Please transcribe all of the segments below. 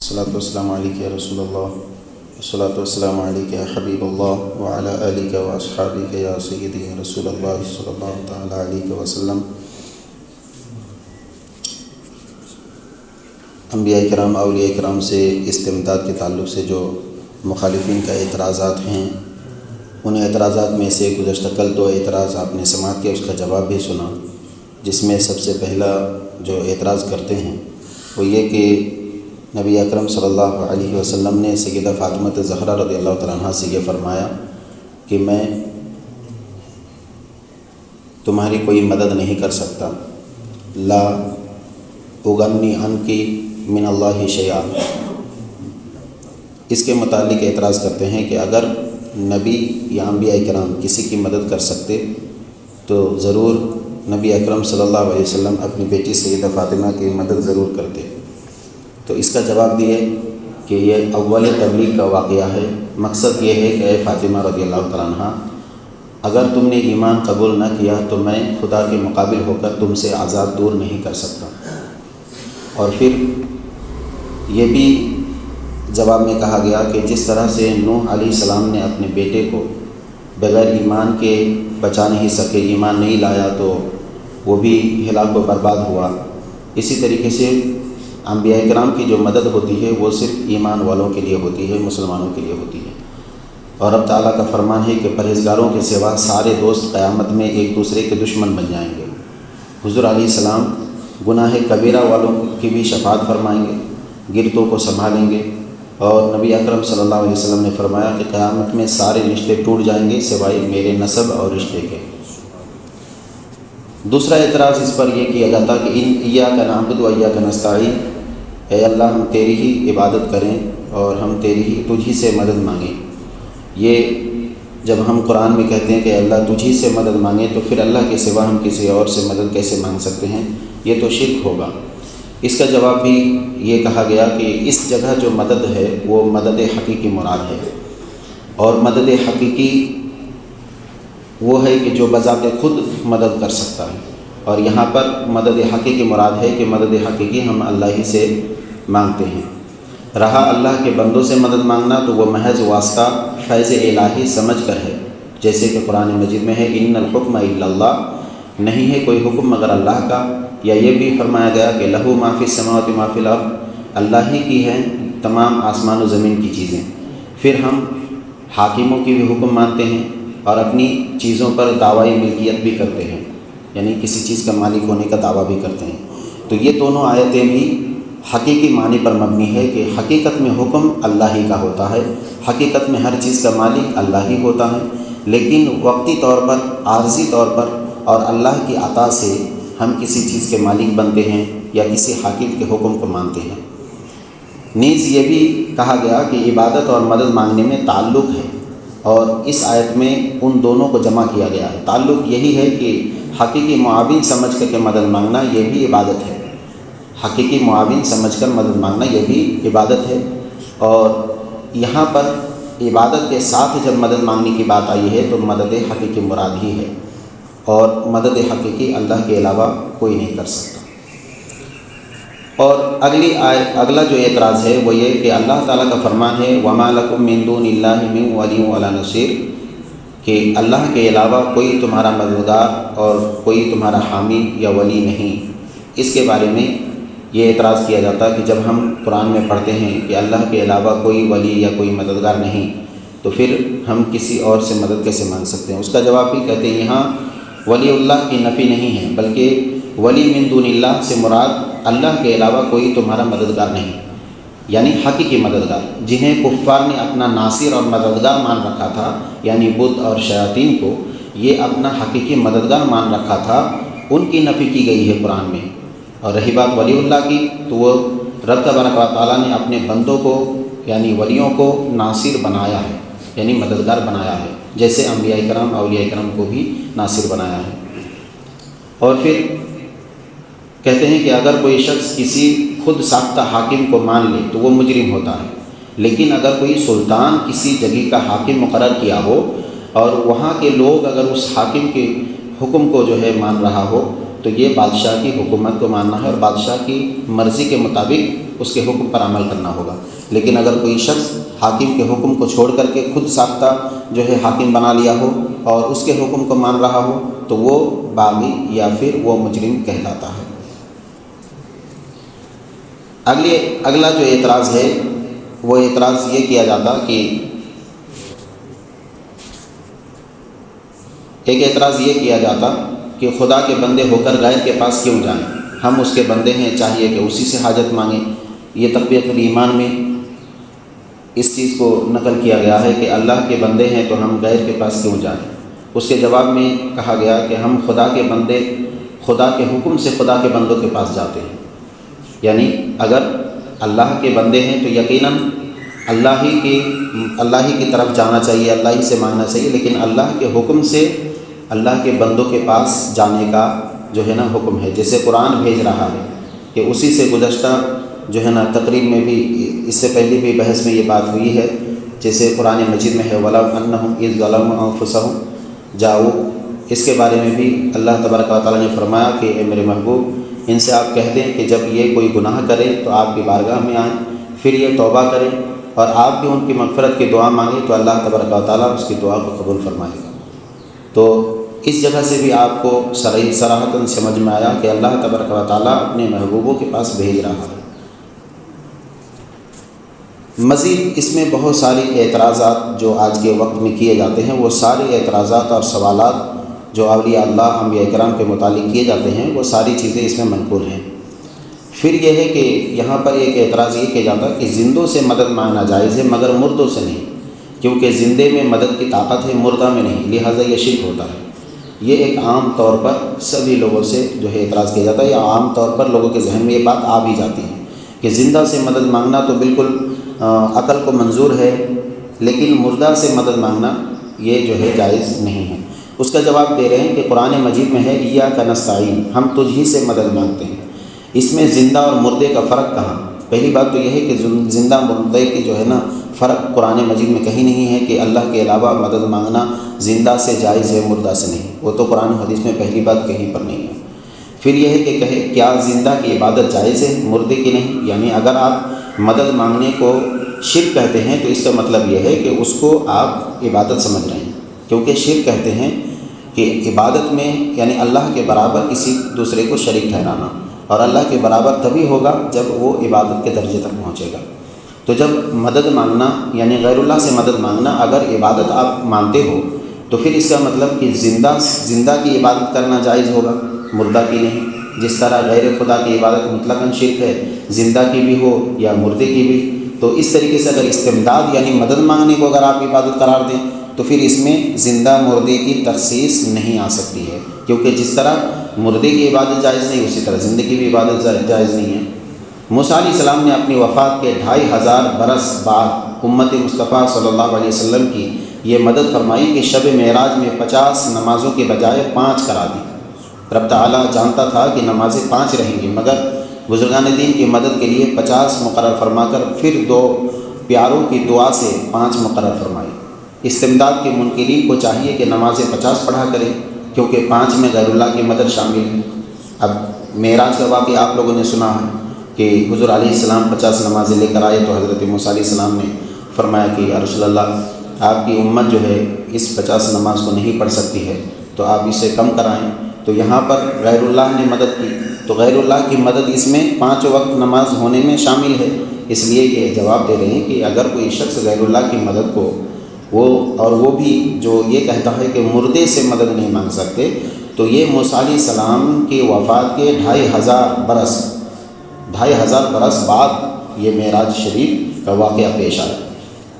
الصلاۃ والسلام علیک یا رسول اللہ، الصلاۃ والسلام علیک یا حبیب اللہ وعلی آلک و اصحابک یا سیدی یا رسول اللہ صلی اللہ تعالیٰ علیہ وسلم۔ انبیاء کرام اولیاء کرام سے استمداد کے تعلق سے جو مخالفین کا اعتراضات ہیں، ان اعتراضات میں سے گزشتہ کل دو اعتراض آپ نے سماعت کیا، اس کا جواب بھی سنا، جس میں سب سے پہلا جو اعتراض کرتے ہیں وہ یہ کہ نبی اکرم صلی اللہ علیہ وسلم نے سیدہ فاطمہ زہرا رضی اللہ تعالیٰ عنہا سے یہ فرمایا کہ میں تمہاری کوئی مدد نہیں کر سکتا، لا اغنی عنکی من اللہ شیئا۔ اس کے متعلق اعتراض کرتے ہیں کہ اگر نبی یا انبیاء کرام کسی کی مدد کر سکتے تو ضرور نبی اکرم صلی اللہ علیہ وسلم اپنی بیٹی سیدہ فاطمہ کی مدد ضرور کرتے۔ تو اس کا جواب دیے کہ یہ اول تبلیغ کا واقعہ ہے، مقصد یہ ہے کہ اے فاطمہ رضی اللہ تعالیٰ عنہ، اگر تم نے ایمان قبول نہ کیا تو میں خدا کے مقابل ہو کر تم سے عذاب دور نہیں کر سکتا۔ اور پھر یہ بھی جواب میں کہا گیا کہ جس طرح سے نوح علیہ السلام نے اپنے بیٹے کو بغیر ایمان کے بچا نہیں سکے، ایمان نہیں لایا تو وہ بھی ہلاک و برباد ہوا، اسی طریقے سے انبیاء کرام کی جو مدد ہوتی ہے وہ صرف ایمان والوں کے لیے ہوتی ہے، مسلمانوں کے لیے ہوتی ہے۔ اور رب تعالیٰ کا فرمان ہے کہ پرہیزگاروں کے سوا سارے دوست قیامت میں ایک دوسرے کے دشمن بن جائیں گے۔ حضور علیہ السلام گناہ کبیرہ والوں کی بھی شفاعت فرمائیں گے، گرتوں کو سنبھالیں گے، اور نبی اکرم صلی اللہ علیہ وسلم نے فرمایا کہ قیامت میں سارے رشتے ٹوٹ جائیں گے سوائے میرے نسب اور رشتے کے۔ دوسرا اعتراض اس پر یہ کیا جاتا کہ ایاک نعبد و ایاک نستعین، اے اللہ ہم تیری ہی عبادت کریں اور ہم تجھ ہی سے مدد مانگیں۔ یہ جب ہم قرآن میں کہتے ہیں کہ اللہ تجھ ہی سے مدد مانگیں تو پھر اللہ کے سوا ہم کسی اور سے مدد کیسے مانگ سکتے ہیں؟ یہ تو شرک ہوگا۔ اس کا جواب بھی یہ کہا گیا کہ اس جگہ جو مدد ہے وہ مدد حقیقی مراد ہے، اور مدد حقیقی وہ ہے کہ جو بذات خود مدد کر سکتا ہے، اور یہاں پر مدد حقیقی مراد ہے کہ مدد حقیقی ہم اللہ ہی سے مانگتے ہیں۔ رہا اللہ کے بندوں سے مدد مانگنا تو وہ محض واسطہ فیض الہی سمجھ کر ہے، جیسے کہ قرآن مجید میں ہے ان الحکم الا اللہ، نہیں ہے کوئی حکم مگر اللہ کا، یا یہ بھی فرمایا گیا کہ لہو ما فی السماوات ما فی الارض، اللہ ہی کی ہیں تمام آسمان و زمین کی چیزیں۔ پھر ہم حاکموں کی بھی حکم مانتے ہیں اور اپنی چیزوں پر دعوی ملکیت بھی کرتے ہیں، یعنی کسی چیز کا مالک ہونے کا دعویٰ بھی کرتے ہیں۔ تو یہ دونوں آیتیں بھی حقیقی معنی پر مبنی ہے کہ حقیقت میں حکم اللہ ہی کا ہوتا ہے، حقیقت میں ہر چیز کا مالک اللہ ہی ہوتا ہے، لیکن وقتی طور پر، عارضی طور پر اور اللہ کی عطا سے ہم کسی چیز کے مالک بنتے ہیں یا کسی حاکم کے حکم کو مانتے ہیں۔ نیز یہ بھی کہا گیا کہ عبادت اور مدد مانگنے میں تعلق ہے، اور اس آیت میں ان دونوں کو جمع کیا گیا ہے۔ تعلق یہی ہے کہ حقیقی معاون سمجھ کر کے مدد مانگنا یہ بھی عبادت ہے، حقیقی معاون سمجھ کر مدد مانگنا یہ بھی عبادت ہے، اور یہاں پر عبادت کے ساتھ جب مدد مانگنے کی بات آئی ہے تو مدد حقیقی مراد ہی ہے، اور مدد حقیقی اللہ کے علاوہ کوئی نہیں کر سکتا۔ اور اگلا جو اعتراض ہے وہ یہ کہ اللہ تعالیٰ کا فرمان ہے وَمَا لَكُم مِّن دُونِ اللَّهِ مِن وَلِيٍّ وَلَا نَصِيرٍ، کہ اللہ کے علاوہ کوئی تمہارا مددگار اور کوئی تمہارا حامی یا ولی نہیں۔ اس کے بارے میں یہ اعتراض کیا جاتا ہے کہ جب ہم قرآن میں پڑھتے ہیں کہ اللہ کے علاوہ کوئی ولی یا کوئی مددگار نہیں تو پھر ہم کسی اور سے مدد کیسے مانگ سکتے ہیں؟ اس کا جواب بھی کہتے ہیں یہاں ولی اللہ کی نفی نہیں ہے، بلکہ ولی من دون اللہ سے مراد اللہ کے علاوہ کوئی تمہارا مددگار نہیں، یعنی حقیقی مددگار، جنہیں کفار نے اپنا ناصر اور مددگار مان رکھا تھا، یعنی بت اور شیاطین کو یہ اپنا حقیقی مددگار مان رکھا تھا، ان کی نفی کی گئی ہے قرآن میں۔ اور رہی بات ولی اللہ کی تو وہ رب تبارک و تعالیٰ نے اپنے بندوں کو یعنی ولیوں کو ناصر بنایا ہے، یعنی مددگار بنایا ہے، جیسے انبیاء کرام اولیاء کرام کو بھی ناصر بنایا ہے۔ اور پھر کہتے ہیں کہ اگر کوئی شخص کسی خود ساختہ حاکم کو مان لے تو وہ مجرم ہوتا ہے، لیکن اگر کوئی سلطان کسی جگہ کا حاکم مقرر کیا ہو اور وہاں کے لوگ اگر اس حاکم کے حکم کو جو ہے مان رہا ہو تو یہ بادشاہ کی حکومت کو ماننا ہے، اور بادشاہ کی مرضی کے مطابق اس کے حکم پر عمل کرنا ہوگا۔ لیکن اگر کوئی شخص حاکم کے حکم کو چھوڑ کر کے خود ساختہ جو ہے حاکم بنا لیا ہو اور اس کے حکم کو مان رہا ہو تو وہ باغی یا پھر وہ مجرم کہلاتا ہے۔ اگلا جو اعتراض ہے وہ اعتراض یہ کیا جاتا کہ ایک اعتراض یہ کیا جاتا کہ خدا کے بندے ہو کر غیر کے پاس کیوں جائیں؟ ہم اس کے بندے ہیں، چاہیے کہ اسی سے حاجت مانگیں۔ یہ تقویۃ الایمان میں اس چیز کو نقل کیا گیا ہے کہ اللہ کے بندے ہیں تو ہم غیر کے پاس کیوں جائیں؟ اس کے جواب میں کہا گیا کہ ہم خدا کے بندے خدا کے حکم سے خدا کے بندوں کے پاس جاتے ہیں، یعنی اگر اللہ کے بندے ہیں تو یقیناً اللہ ہی کی طرف جانا چاہیے، اللہ ہی سے مانگنا چاہیے، لیکن اللہ کے حکم سے اللہ کے بندوں کے پاس جانے کا جو ہے نا حکم ہے۔ جیسے قرآن بھیج رہا ہے کہ اسی سے گزشتہ جو ہے نا تقریب میں بھی اس سے پہلے بھی بحث میں یہ بات ہوئی ہے، جیسے قرآن مجید میں ہے وَلَوْ أَنَّهُمْ إِذْ ظَلَمُوا أَنفُسَهُمْ جاؤ، اس کے بارے میں بھی اللہ تبارک و تعالیٰ نے فرمایا کہ اے میرے محبوب ان سے آپ کہہ دیں کہ جب یہ کوئی گناہ کرے تو آپ کی بارگاہ میں آئیں، پھر یہ توبہ کریں اور آپ بھی ان کی مغفرت کی دعا مانگیں تو اللہ تبارک و تعالیٰ اس کی دعا کو قبول فرمائے گا۔ تو اس جگہ سے بھی آپ کو صراحتاً سمجھ میں آیا کہ اللہ تبارک و تعالیٰ اپنے محبوبوں کے پاس بھیج رہا ہے۔ مزید اس میں بہت ساری اعتراضات جو آج کے وقت میں کیے جاتے ہیں، وہ سارے اعتراضات اور سوالات جو اولیاء اللہ انبیاء کرام کے متعلق کیے جاتے ہیں وہ ساری چیزیں اس میں منقول ہیں۔ پھر یہ ہے کہ یہاں پر ایک اعتراض یہ کیا جاتا ہے کہ زندوں سے مدد مانگنا جائز ہے مگر مردوں سے نہیں، کیونکہ زندے میں مدد کی طاقت ہے، مردہ میں نہیں، لہٰذا یہ شرک ہوتا ہے۔ یہ ایک عام طور پر سبھی لوگوں سے جو ہے اعتراض کیا جاتا ہے، یا عام طور پر لوگوں کے ذہن میں یہ بات آ بھی جاتی ہے کہ زندہ سے مدد مانگنا تو بالکل عقل کو منظور ہے، لیکن مردہ سے مدد مانگنا یہ جو ہے جائز نہیں ہے۔ اس کا جواب دے رہے ہیں کہ قرآن مجید میں ہے ایاک نستعین، ہم تجھ ہی سے مدد مانگتے ہیں۔ اس میں زندہ اور مردے کا فرق کہاں؟ پہلی بات تو یہ ہے کہ زندہ مردے کی جو ہے نا فرق قرآن مجید میں کہیں نہیں ہے کہ اللہ کے علاوہ مدد مانگنا زندہ سے جائز ہے، مردہ سے نہیں، وہ تو قرآن و حدیث میں پہلی بات کہیں پر نہیں ہے۔ پھر یہ ہے کہ کیا زندہ کی عبادت جائز ہے، مردے کی نہیں؟ یعنی اگر آپ مدد مانگنے کو شرک کہتے ہیں تو اس کا مطلب یہ ہے کہ اس کو آپ عبادت سمجھ رہے ہیں، کیونکہ شرک کہتے ہیں کہ عبادت میں یعنی اللہ کے برابر کسی دوسرے کو شریک ٹھہرانا، اور اللہ کے برابر تبھی ہوگا جب وہ عبادت کے درجے تک پہنچے گا۔ تو جب مدد مانگنا یعنی غیر اللہ سے مدد مانگنا اگر عبادت آپ مانتے ہو تو پھر اس کا مطلب کہ زندہ کی عبادت کرنا جائز ہوگا، مردہ کی نہیں۔ جس طرح غیر خدا کی عبادت مطلقاً شرک ہے، زندہ کی بھی ہو یا مردے کی بھی، تو اس طریقے سے اگر استمداد یعنی مدد مانگنے کو اگر آپ عبادت قرار دیں تو پھر اس میں زندہ مردے کی تخصیص نہیں آ سکتی ہے، کیونکہ جس طرح مردے کی عبادت جائز نہیں اسی طرح زندے کی بھی عبادت جائز نہیں ہے۔ موسیٰ علیہ السلام نے اپنی وفات کے 2500 برس بعد امت مصطفیٰ صلی اللہ علیہ وسلم کی یہ مدد فرمائی کہ شب معراج میں 50 نمازوں کے بجائے 5 کرا دی۔ رب تعالیٰ جانتا تھا کہ نمازیں 5 رہیں گی، مگر بزرگان دین کی مدد کے لیے 50 مقرر فرما کر پھر 2 پیاروں کی دعا سے 5 مقرر فرمائی۔ استمداد کے منکرین کو چاہیے کہ نمازیں 50 پڑھا کریں، کیونکہ 5 میں غیر اللہ کی مدد شامل ہے۔ اب معراج کا واقعہ آپ لوگوں نے سنا ہے کہ حضور علیہ السلام 50 نمازیں لے کر آئے تو حضرت موسیٰ علیہ السلام نے فرمایا کہ یا رسول اللہ آپ کی امت جو ہے اس 50 نماز کو نہیں پڑھ سکتی ہے تو آپ اسے کم کرائیں۔ تو یہاں پر غیر اللہ نے مدد کی، تو غیر اللہ کی مدد اس میں 5 وقت نماز ہونے میں شامل ہے، اس لیے یہ جواب دے رہے ہیں کہ اگر کوئی شخص غیر اللہ کی مدد کو وہ بھی جو یہ کہتا ہے کہ مردے سے مدد نہیں مانگ سکتے، تو یہ موسیٰ علیہ السلام کی وفات کے 2500 برس بعد یہ معراج شریف کا واقعہ پیش آیا۔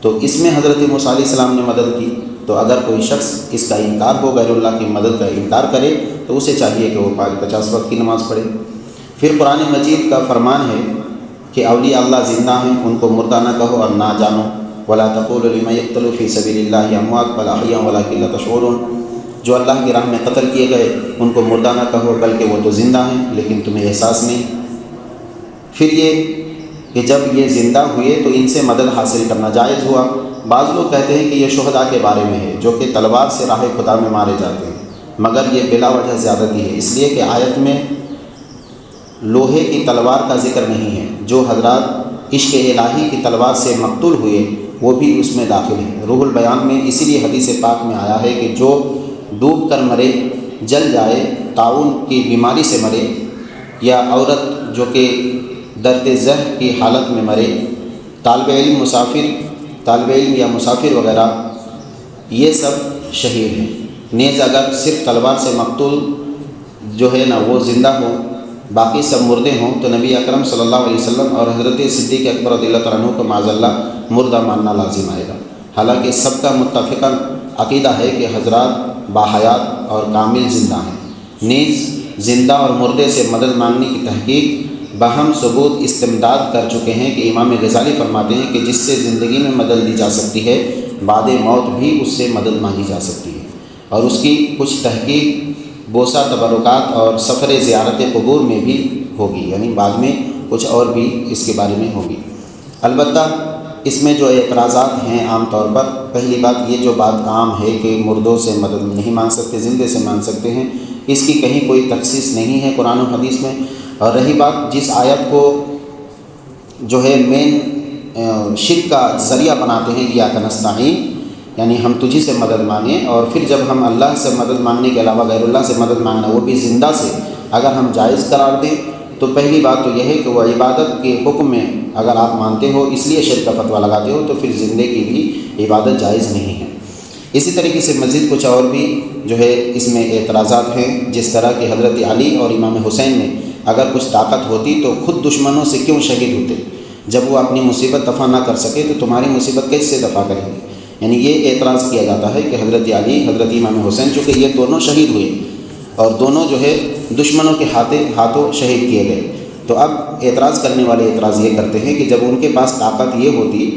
تو اس میں حضرت موسیٰ علیہ السلام نے مدد کی، تو اگر کوئی شخص اس کا انکار ہو، غیر اللہ کی مدد کا انکار کرے، تو اسے چاہیے کہ وہ 50 وقت کی نماز پڑھے۔ پھر قرآن مجید کا فرمان ہے کہ اولیاء اللہ زندہ ہیں، ان کو مردہ نہ کہو اور نہ جانو، وَلَا تَقُولُوا لِمَن يُقْتَلُ فِي سَبِيلِ اللَّهِ أَمْوَاتٌ بَلْ أَحْيَاءٌ وَلَٰكِن لَا تَشْعُرُونَ، جو اللہ کی راہ میں قتل کیے گئے ان کو مردہ نہ کہو بلکہ وہ تو زندہ ہیں لیکن تمہیں احساس نہیں۔ پھر یہ کہ جب یہ زندہ ہوئے تو ان سے مدد حاصل کرنا جائز ہوا۔ بعض لوگ کہتے ہیں کہ یہ شہداء کے بارے میں ہے جو کہ تلوار سے راہ خدا میں مارے جاتے ہیں، مگر یہ بلا وجہ زیادتی ہے، اس لیے کہ آیت میں لوہے کی تلوار کا ذکر نہیں ہے۔ جو حضرات عشق الہی کی تلوار سے مقتول ہوئے وہ بھی اس میں داخل ہیں۔ روح البیان میں اسی لیے حدیث پاک میں آیا ہے کہ جو ڈوب کر مرے، جل جائے، طاعون کی بیماری سے مرے، یا عورت جو کہ درد زہر کی حالت میں مرے، طالب علم یا مسافر وغیرہ، یہ سب شہید ہیں۔ نیز اگر صرف تلوار سے مقتول جو ہے نا وہ زندہ ہو، باقی سب مردے ہوں، تو نبی اکرم صلی اللہ علیہ وسلم اور حضرت صدیق اکبر رضی اللہ تعالیٰ عنہ کو معاذ اللہ مردہ ماننا لازم آئے گا۔ حالانکہ سب کا متفقاً عقیدہ ہے کہ حضرات باحیات اور کامل زندہ ہیں۔ نیز زندہ اور مردے سے مدد مانگنے کی تحقیق باہم ثبوت استمداد کر چکے ہیں کہ امام غزالی فرماتے ہیں کہ جس سے زندگی میں مدد دی جا سکتی ہے، بعد موت بھی اس سے مدد مانگی جا سکتی ہے، اور اس کی کچھ تحقیق بوسہ تبرکات اور سفر زیارت قبور میں بھی ہوگی، یعنی بعد میں کچھ اور بھی اس کے بارے میں ہوگی۔ البتہ اس میں جو اعتراضات ہیں عام طور پر، پہلی بات یہ جو بات عام ہے کہ مردوں سے مدد نہیں مانگ سکتے، زندے سے مانگ سکتے ہیں، اس کی کہیں کوئی تخصیص نہیں ہے قرآن و حدیث میں۔ اور رہی بات جس آیت کو جو ہے مین شرک کا ذریعہ بناتے ہیں، ایاک نستعین، یعنی ہم تجھی سے مدد مانگیں، اور پھر جب ہم اللہ سے مدد مانگنے کے علاوہ غیر اللہ سے مدد مانگنا وہ بھی زندہ سے اگر ہم جائز قرار دیں، تو پہلی بات تو یہ ہے کہ وہ عبادت کے حکم میں اگر آپ مانتے ہو اس لیے شرک کا فتویٰ لگاتے ہو، تو پھر زندے کی بھی عبادت جائز نہیں ہے۔ اسی طریقے سے مزید کچھ اور بھی جو ہے اس میں اعتراضات ہیں، جس طرح کہ حضرت علی اور امام حسین میں اگر کچھ طاقت ہوتی تو خود دشمنوں سے کیوں شہید ہوتے؟ جب وہ اپنی مصیبت دفع نہ کر سکے تو تمہاری مصیبت کیسے دفع کریں گے؟ یعنی یہ اعتراض کیا جاتا ہے کہ حضرت علی، حضرت امام حسین، چونکہ یہ دونوں شہید ہوئے اور دونوں جو ہے دشمنوں کے ہاتھوں شہید کیے گئے، تو اب اعتراض کرنے والے اعتراض یہ کرتے ہیں کہ جب ان کے پاس طاقت یہ ہوتی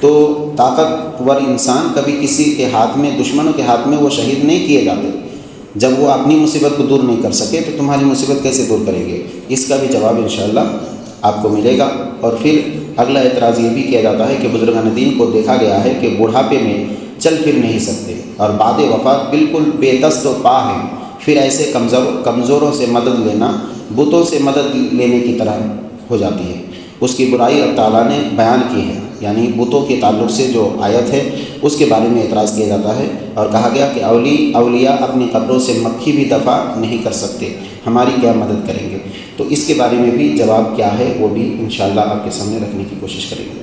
تو طاقتور انسان کبھی کسی کے ہاتھ میں، دشمنوں کے ہاتھ میں وہ شہید نہیں کیے جاتے۔ جب وہ اپنی مصیبت کو دور نہیں کر سکے تو تمہاری مصیبت کیسے دور کریں گے؟ اس کا بھی جواب انشاءاللہ آپ کو ملے گا۔ اور پھر اگلا اعتراض یہ بھی کیا جاتا ہے کہ بزرگان دین کو دیکھا گیا ہے کہ بڑھاپے میں چل پھر نہیں سکتے اور بعد وفات بالکل بے دست و پا ہیں، پھر ایسے کمزوروں سے مدد لینا بتوں سے مدد لینے کی طرح ہو جاتی ہے۔ اس کی برائی اللہ تعالیٰ نے بیان کی ہے، یعنی بتوں کے تعلق سے جو آیت ہے اس کے بارے میں اعتراض کیا جاتا ہے، اور کہا گیا کہ اولیاء اپنی قبروں سے مکھی بھی دفع نہیں کر سکتے، ہماری کیا مدد کریں گے؟ تو اس کے بارے میں بھی جواب کیا ہے وہ بھی انشاءاللہ آپ کے سامنے رکھنے کی کوشش کریں گے۔